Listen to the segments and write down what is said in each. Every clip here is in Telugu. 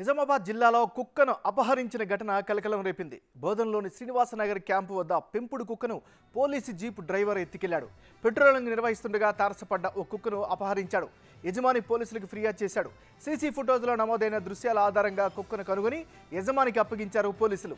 నిజామాబాద్ జిల్లాలో కుక్కను అపహరించిన ఘటన కలకలం రేపింది. బోధన్లోని శ్రీనివాసనగర్ క్యాంపు వద్ద పెంపుడు కుక్కను పోలీసు జీపు డ్రైవర్ ఎత్తికెళ్లాడు. పెట్రోలింగ్ నిర్వహిస్తుండగా తారసపడ్డ ఓ కుక్కను అపహరించాడు. యజమాని పోలీసులకు ఫిర్యాదు చేశాడు. సీసీ ఫుటేజ్లో నమోదైన దృశ్యాల ఆధారంగా కుక్కను కనుగొని యజమానికి అప్పగించారు పోలీసులు.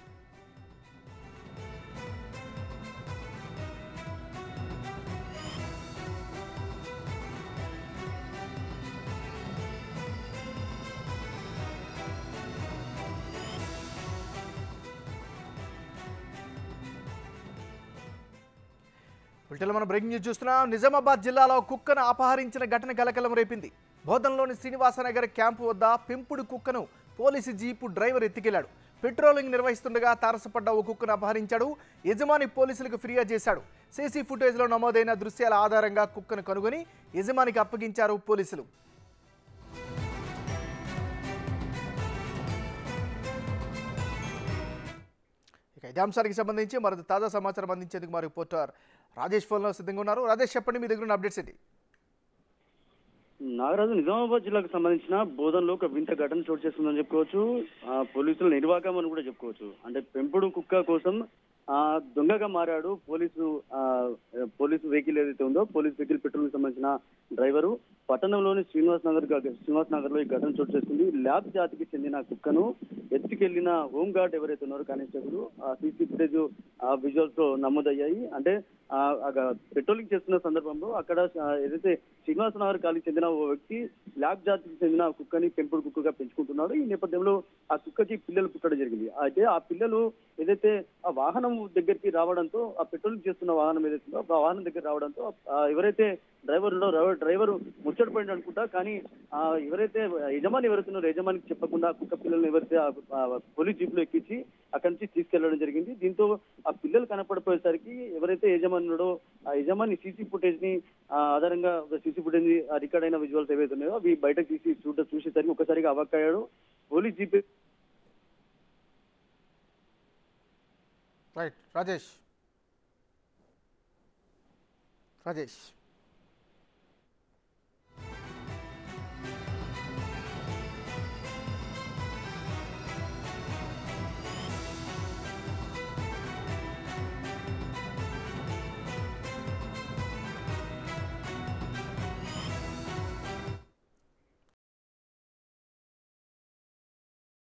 మనం బ్రేకింగ్ న్యూస్ చూస్తున్నాం. నిజామాబాద్ జిల్లాలో కుక్కను అపహరించిన ఘటన కలకలం రేపింది. బోధన్లోని శ్రీనివాసనగర్ క్యాంపు వద్ద పెంపుడు కుక్కను పోలీసు జీపు డ్రైవర్ ఎత్తికెళ్లాడు. పెట్రోలింగ్ నిర్వహిస్తుండగా తారసపడ్డ ఓ కుక్కను అపహరించాడు. యజమాని పోలీసులకు ఫిర్యాదు చేశాడు. సీసీ ఫుటేజ్లో నమోదైన దృశ్యాల ఆధారంగా కుక్కను కనుగొని యజమానికి అప్పగించారు పోలీసులు. ఇదే అంశానికి సంబంధించి మరింత తాజా సమాచారం అందించేందుకు మా రిపోర్టర్ రాజేష్ ఫోన్లో సిద్ధంగా ఉన్నారు. రాజేష్, చెప్పండి, మీ దగ్గర ఉన్న అప్డేట్స్ ఏంటి? నాగరాజు, నిజామాబాద్ జిల్లాకు సంబంధించిన బోధనలో ఒక వింత ఘటన చోటు చేస్తుందని చెప్పుకోవచ్చు. పోలీసుల నిర్వాహకం అని కూడా చెప్పుకోవచ్చు. అంటే పెంపుడు కుక్క కోసం దొంగగా మారాడు పోలీసు వెహికల్ ఏదైతే ఉందో, పోలీసు వెహికల్ పెట్రోల్ సంబంధించిన డ్రైవరు పట్టణంలోని శ్రీనివాస్ నగర్ లో ఈ ఘటన చోటు చేస్తుంది. ల్యాబ్ జాతికి చెందిన కుక్కను ఎత్తుకెళ్లిన హోమ్ గార్డ్ ఎవరైతే ఉన్నారో కానిస్టేబుల్ సీసీ ఫుటేజ్ విజువల్స్ లో నమోదయ్యాయి. అంటే పెట్రోలింగ్ చేస్తున్న సందర్భంలో అక్కడ ఏదైతే శ్రీనివాస నగర్ కాలికి చెందిన ఓ వ్యక్తి ల్యాబ్ జాతికి చెందిన కుక్కని పెంపుడు కుక్కగా పెంచుకుంటున్నాడు. ఈ నేపథ్యంలో ఆ కుక్కకి పిల్లలు పుట్టడం జరిగింది. అయితే ఆ పిల్లలు ఏదైతే ఆ వాహనం దగ్గరికి రావడంతో, ఆ పెట్రోలింగ్ చేస్తున్న వాహనం ఏదైతే ఉందో ఆ వాహనం దగ్గర రావడంతో ఎవరైతే డ్రైవర్ ముచ్చటపోయింది అనుకుంటా. కానీ ఎవరైతే యజమాని ఎవరైతున్నారో యజమానికి చెప్పకుండా కుక్క పిల్లల్ని ఎవరైతే పోలీస్ జీప్ లో ఎక్కించి అక్కడి నుంచి తీసుకెళ్లడం జరిగింది. దీంతో ఆ పిల్లలు కనపడిపోయేసరికి ఎవరైతే యజమాని ఉన్నాడో ఆ యజమాని సీసీ ఫుటేజ్ ని ఆధారంగా సీసీ ఫుటేజ్ ని రికార్డ్ అయిన విజువల్స్ ఏవైతే ఉన్నాయో అవి బయటకు తీసి చూసేసరికి ఒకసారిగా అవాక్కయ్యాడు. Police jeep Rajesh